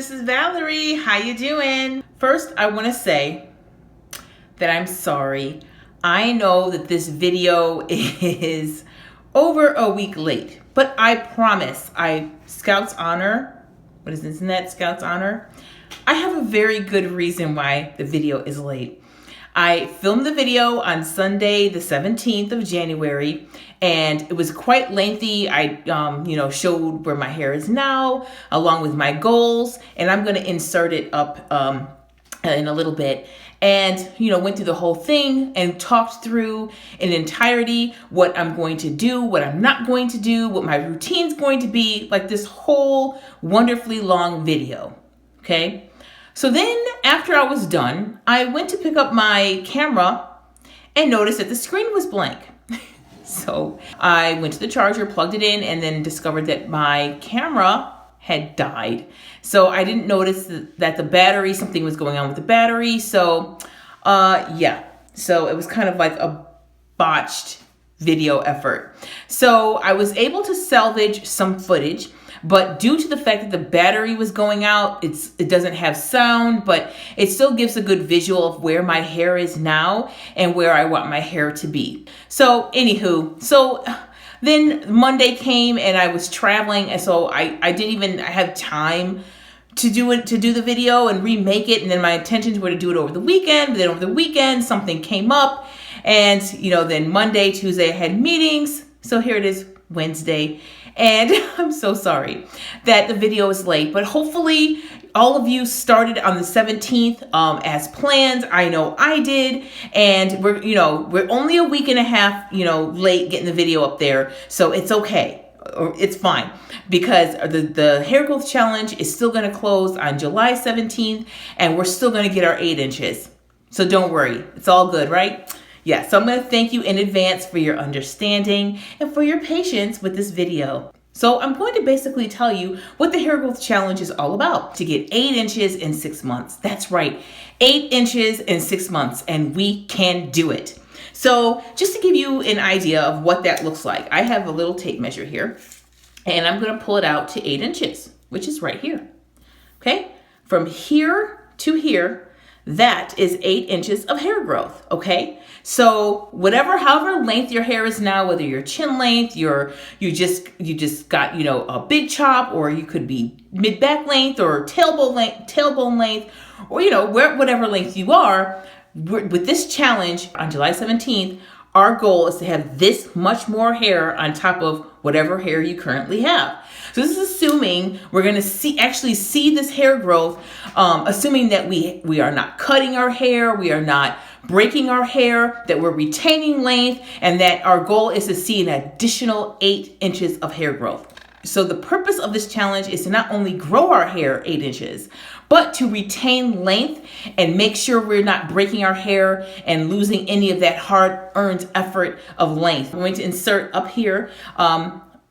this is Valerie. How you doing? First, I want to say that I'm sorry. I know that this video is over a week late, but I promise, Scout's Honor, what is this, isn't that Scout's Honor? I have a very good reason why the video is late. I filmed the video on Sunday, the 17th of January, and it was quite lengthy. I, showed where my hair is now, along with my goals, and I'm going to insert it up in a little bit. And, went through the whole thing and talked through in entirety what I'm going to do, what I'm not going to do, what my routine's going to be, like this whole wonderfully long video, okay? So then after I was done, I went to pick up my camera and noticed that the screen was blank. So I went to the charger, plugged it in, and then discovered that my camera had died. So I didn't notice that the battery, something was going on with the battery. So so it was kind of like a botched video effort. So I was able to salvage some footage, but due to the fact that the battery was going out, it doesn't have sound, but it still gives a good visual of where my hair is now and where I want my hair to be. So anywho, then Monday came and I was traveling, and so I didn't even have time to do the video and remake it. And then my intentions were to do it over the weekend, but then over the weekend something came up, and then Monday, Tuesday I had meetings. So here it is, Wednesday. And I'm so sorry that the video is late, but hopefully all of you started on the 17th as planned. I know I did, and we're only a week and a half, late getting the video up there, so it's okay, or it's fine, because the hair growth challenge is still going to close on July 17th, and we're still going to get our 8 inches. So don't worry, it's all good, right? Yeah, so I'm going to thank you in advance for your understanding and for your patience with this video. So I'm going to basically tell you what the hair growth challenge is all about. To get 8 inches in 6 months. That's right, 8 inches in 6 months, and we can do it. So just to give you an idea of what that looks like, I have a little tape measure here, and I'm going to pull it out to 8 inches, which is right here. Okay, from here to here, that is 8 inches of hair growth, okay? So however length your hair is now, whether you're chin length, you just got, a big chop, or you could be mid back length or tailbone length, or, whatever length you are, with this challenge on July 17th, our goal is to have this much more hair on top of whatever hair you currently have. So this is assuming we're going to actually see this hair growth, assuming that we are not cutting our hair, we are not breaking our hair, that we're retaining length, and that our goal is to see an additional 8 inches of hair growth. So the purpose of this challenge is to not only grow our hair 8 inches, but to retain length and make sure we're not breaking our hair and losing any of that hard-earned effort of length. I'm going to insert up here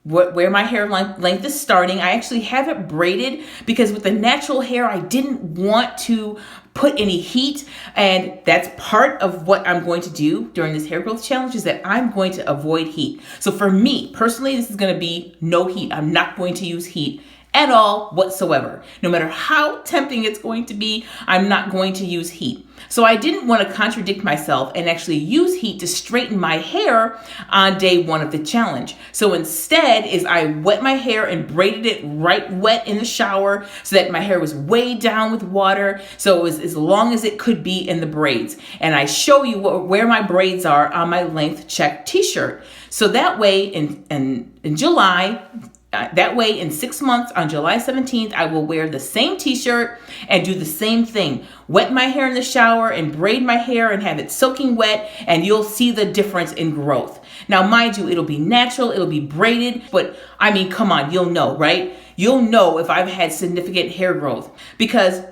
where my hair length is starting. I actually have it braided because with the natural hair, I didn't want to put any heat, and that's part of what I'm going to do during this hair growth challenge, is that I'm going to avoid heat. So for me personally, this is going to be no heat. I'm not going to use heat at all whatsoever. No matter how tempting it's going to be, I'm not going to use heat. So I didn't want to contradict myself and actually use heat to straighten my hair on day 1 of the challenge. So instead I wet my hair and braided it right wet in the shower so that my hair was weighed down with water, so it was as long as it could be in the braids. And I show you where my braids are on my length check t-shirt. So that way in July, that way in 6 months, on July 17th, I will wear the same t-shirt and do the same thing. Wet my hair in the shower and braid my hair and have it soaking wet, and you'll see the difference in growth. Now, mind you, it'll be natural, it'll be braided, but I mean, come on, you'll know, right? You'll know if I've had significant hair growth, because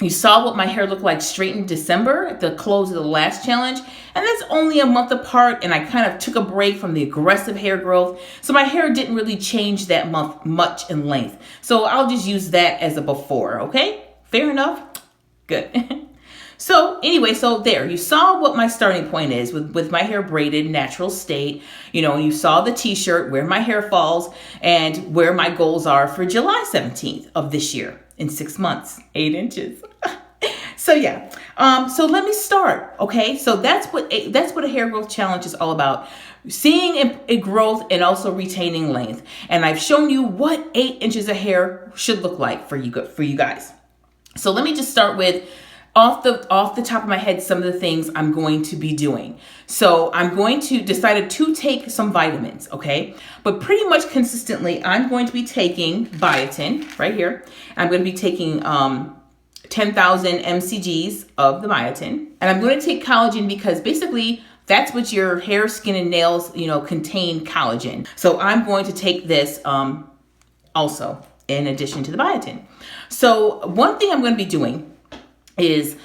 you saw what my hair looked like straight in December at the close of the last challenge, and that's only a month apart, and I kind of took a break from the aggressive hair growth, so my hair didn't really change that month much in length. So I'll just use that as a before, okay? Fair enough? Good. So anyway, so there, you saw what my starting point is with my hair braided, natural state. You saw the t-shirt, where my hair falls, and where my goals are for July 17th of this year. in 6 months, 8 inches. So yeah, so let me start. Okay, so that's what a hair growth challenge is all about. Seeing a growth and also retaining length. And I've shown you what 8 inches of hair should look like for you guys. So let me just start with off the top of my head some of the things I'm going to be doing. So I'm going to decided to take some vitamins, okay? But pretty much consistently, I'm going to be taking biotin right here. I'm going to be taking 10,000 mcgs of the biotin, and I'm going to take collagen because basically that's what your hair, skin, and nails, contain collagen. So I'm going to take this also in addition to the biotin. So one thing I'm going to be doing is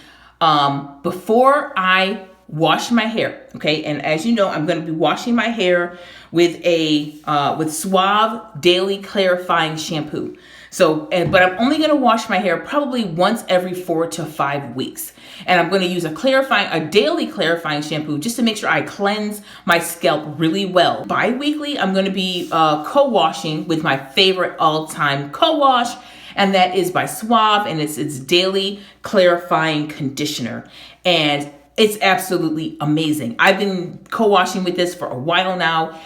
before I wash my hair, okay, and as you know, I'm going to be washing my hair with with Suave Daily Clarifying Shampoo. So, but I'm only going to wash my hair probably once every 4 to 5 weeks. And I'm going to use a daily clarifying shampoo just to make sure I cleanse my scalp really well. Bi-weekly, I'm going to be co-washing with my favorite all-time co-wash, and that is by Suave, and it's Daily Clarifying Conditioner. And it's absolutely amazing. I've been co-washing with this for a while now.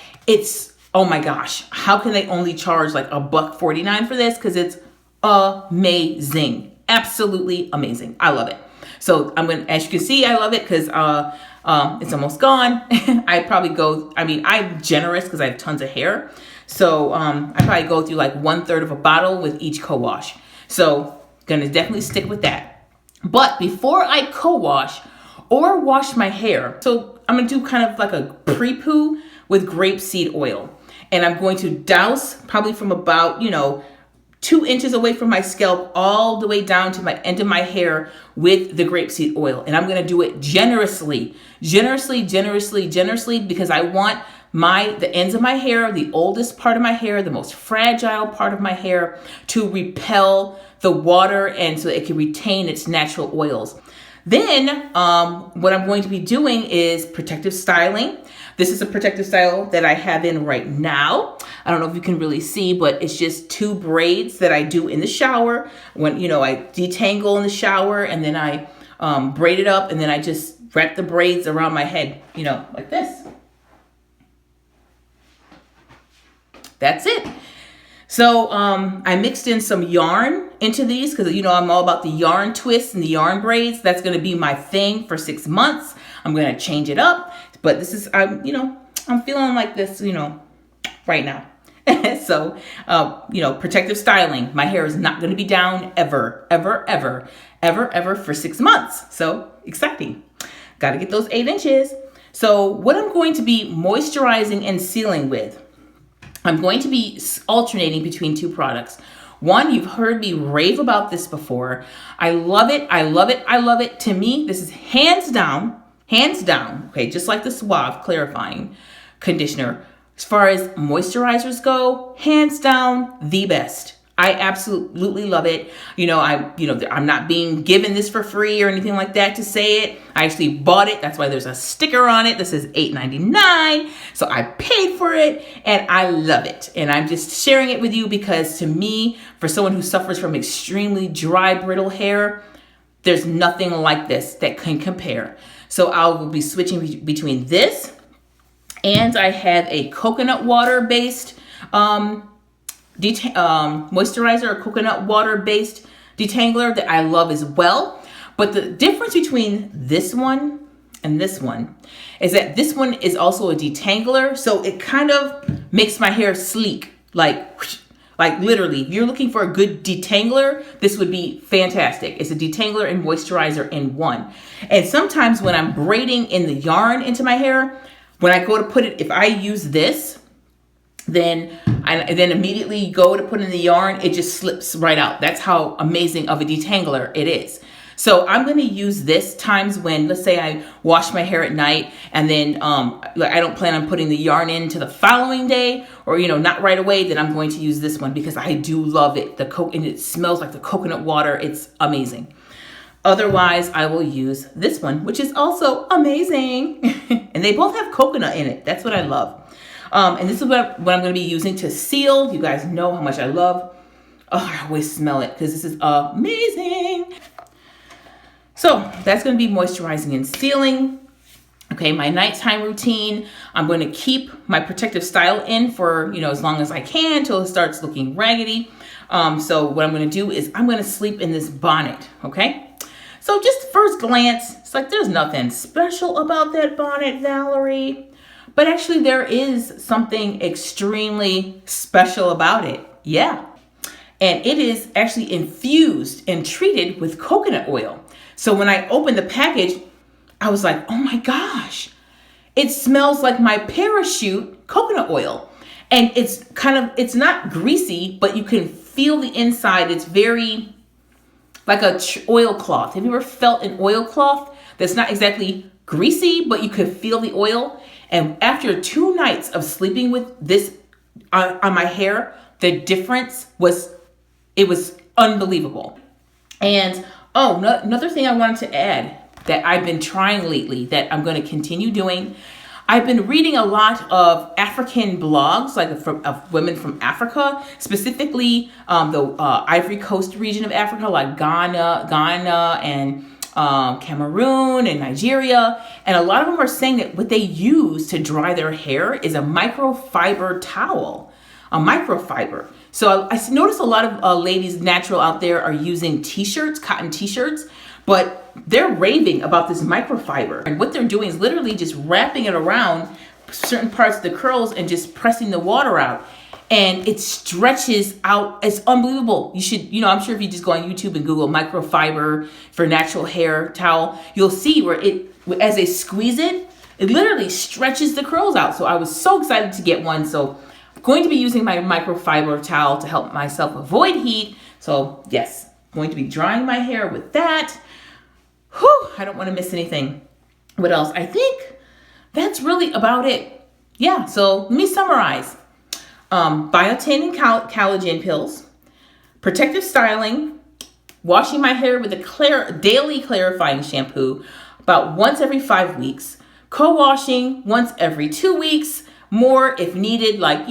Oh my gosh, how can they only charge like $1.49 for this? Because it's amazing, absolutely amazing. I love it. So as you can see, I love it because it's almost gone. I'm generous because I have tons of hair. So I probably go through like 1/3 of a bottle with each co-wash. So gonna definitely stick with that. But before I co-wash or wash my hair, so I'm gonna do kind of like a pre-poo with grapeseed oil. And I'm going to douse probably from about, 2 inches away from my scalp all the way down to my end of my hair with the grapeseed oil. And I'm going to do it generously, because I want the ends of my hair, the oldest part of my hair, the most fragile part of my hair, to repel the water and so it can retain its natural oils. Then what I'm going to be doing is protective styling. This is a protective style that I have in right now. I don't know if you can really see, but it's just 2 braids that I do in the shower. When, I detangle in the shower, and then I braid it up, and then I just wrap the braids around my head, like this. That's it. So I mixed in some yarn into these because, I'm all about the yarn twists and the yarn braids. That's going to be my thing for 6 months. I'm going to change it up. But this is, I'm feeling like this, right now. So, protective styling. My hair is not going to be down ever for 6 months. So exciting. Got to get those 8 inches. So what I'm going to be moisturizing and sealing with, I'm going to be alternating between 2 products. One, you've heard me rave about this before. I love it. To me, this is hands down, okay, just like the Suave Clarifying Conditioner. As far as moisturizers go, hands down, the best. I absolutely love it. I'm not being given this for free or anything like that to say it. I actually bought it. That's why there's a sticker on it that says $8.99. So I paid for it and I love it. And I'm just sharing it with you because to me, for someone who suffers from extremely dry, brittle hair, there's nothing like this that can compare. So I will be switching between this, and I have a coconut water based moisturizer, or coconut water based detangler that I love as well. But the difference between this one and this one is that this one is also a detangler, so it kind of makes my hair sleek, like literally, if you're looking for a good detangler, this would be fantastic. It's a detangler and moisturizer in one. And sometimes when I'm braiding in the yarn into my hair, when I go to put it, if I use this, then immediately go to put in the yarn, it just slips right out. That's how amazing of a detangler it is. So I'm going to use this times when, let's say I wash my hair at night and then I don't plan on putting the yarn in to the following day, or, not right away, then I'm going to use this one because I do love it. And it smells like the coconut water. It's amazing. Otherwise, I will use this one, which is also amazing. And they both have coconut in it. That's what I love. And this is what I'm going to be using to seal. You guys know how much I love Oh, I always smell it because this is amazing. So that's going to be moisturizing and sealing. Okay, my nighttime routine, I'm going to keep my protective style in for, as long as I can until it starts looking raggedy. So what I'm going to do is I'm going to sleep in this bonnet, okay? So just first glance, it's like there's nothing special about that bonnet, Valerie. But actually there is something extremely special about it. Yeah. And it is actually infused and treated with coconut oil. So when I opened the package, I was like, oh my gosh, it smells like my parachute coconut oil. And it's not greasy, but you can feel the inside. It's very like a oilcloth. Have you ever felt an oilcloth that's not exactly greasy, but you could feel the oil? And after 2 nights of sleeping with this on my hair, the difference was unbelievable. And another thing I wanted to add that I've been trying lately that I'm going to continue doing. I've been reading a lot of African blogs, like of women from Africa, specifically the Ivory Coast region of Africa, like Ghana and Cameroon and Nigeria. And a lot of them are saying that what they use to dry their hair is a microfiber towel, a microfiber. So I noticed a lot of ladies natural out there are using t-shirts, cotton t-shirts, but they're raving about this microfiber. And what they're doing is literally just wrapping it around certain parts of the curls and just pressing the water out. And it stretches out. It's unbelievable. You should, I'm sure if you just go on YouTube and Google microfiber for natural hair towel, you'll see where as they squeeze it, it literally stretches the curls out. So I was so excited to get one. So I'm going to be using my microfiber towel to help myself avoid heat. So yes, I'm going to be drying my hair with that. Whew, I don't want to miss anything. What else? I think that's really about it. Yeah, so let me summarize. Biotin and collagen pills, protective styling, washing my hair with a daily clarifying shampoo about once every 5 weeks, co-washing once every 2 weeks, more if needed, like,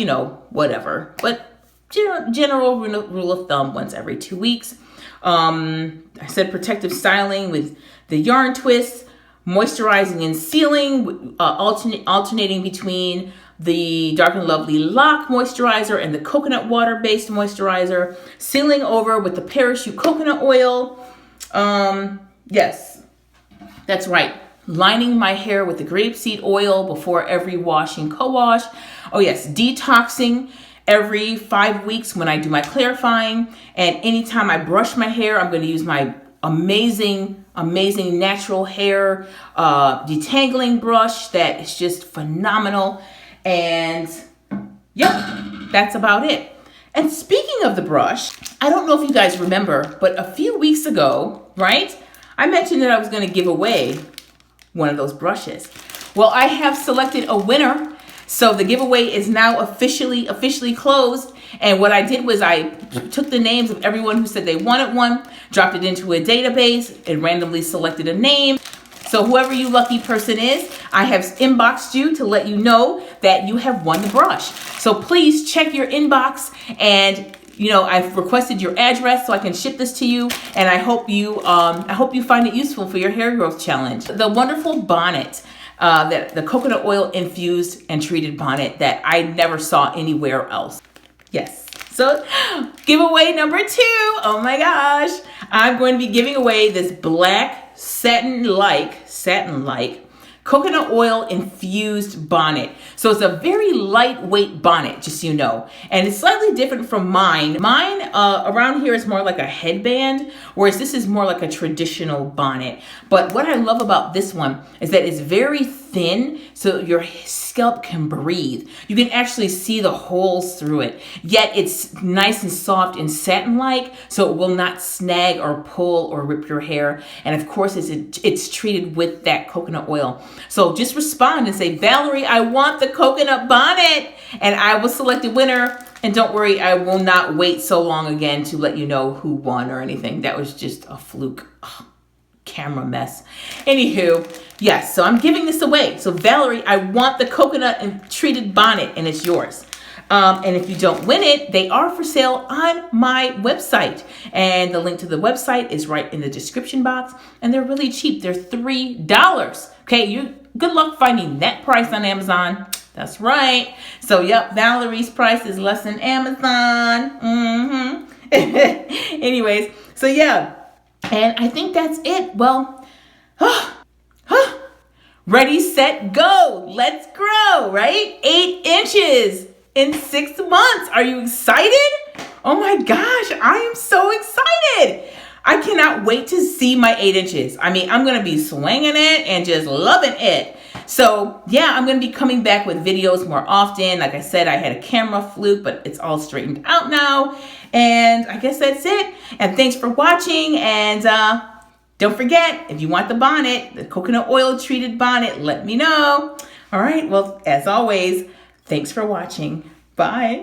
whatever. But general rule of thumb, once every 2 weeks. I said protective styling with the yarn twists, moisturizing and sealing, alternating between the Dark and Lovely Lock moisturizer and the coconut water-based moisturizer, sealing over with the parachute coconut oil. Yes, that's right. Lining my hair with the grapeseed oil before every wash and co-wash. Oh yes, detoxing every 5 weeks when I do my clarifying. And anytime I brush my hair, I'm going to use my amazing natural hair detangling brush that is just phenomenal. And yep, that's about it. And speaking of the brush, I don't know if you guys remember, but a few weeks ago, right, I mentioned that I was going to give away one of those brushes. Well, I have selected a winner. So the giveaway is now officially closed. And what I did was I took the names of everyone who said they wanted one, dropped it into a database, and randomly selected a name. So whoever you lucky person is, I have inboxed you to let you know that you have won the brush. So please check your inbox, and I've requested your address so I can ship this to you. And I hope you find it useful for your hair growth challenge. The wonderful bonnet. The coconut oil infused and treated bonnet that I never saw anywhere else. Yes. So giveaway number 2. Oh my gosh. I'm going to be giving away this black satin-like coconut oil infused bonnet. So it's a very lightweight bonnet, just so you know. And it's slightly different from mine. Mine around here is more like a headband, whereas this is more like a traditional bonnet. But what I love about this one is that it's very thin, so your scalp can breathe. You can actually see the holes through it. Yet it's nice and soft and satin-like, so it will not snag or pull or rip your hair. And of course, it's treated with that coconut oil. So just respond and say, Valerie, I want the coconut bonnet, and I will select a winner. And don't worry, I will not wait so long again to let you know who won or anything. That was just a fluke. Oh, camera mess. Anywho, yes, so I'm giving this away. So Valerie, I want the coconut and treated bonnet, and it's yours. And if you don't win it, they are for sale on my website. And the link to the website is right in the description box. And they're really cheap. They're $3. Okay, good luck finding that price on Amazon. That's right. So, yep, Valerie's price is less than Amazon. Anyways, so yeah. And I think that's it. Well, ready, set, go. Let's grow, right? 8 inches in 6 months. Are you excited? Oh my gosh, I am so excited. I cannot wait to see my 8 inches. I mean, I'm going to be swinging it and just loving it. So yeah, I'm going to be coming back with videos more often. Like I said, I had a camera fluke, but it's all straightened out now. And I guess that's it. And thanks for watching. And don't forget, if you want the bonnet, the coconut oil treated bonnet, let me know. All right. Well, as always, thanks for watching. Bye.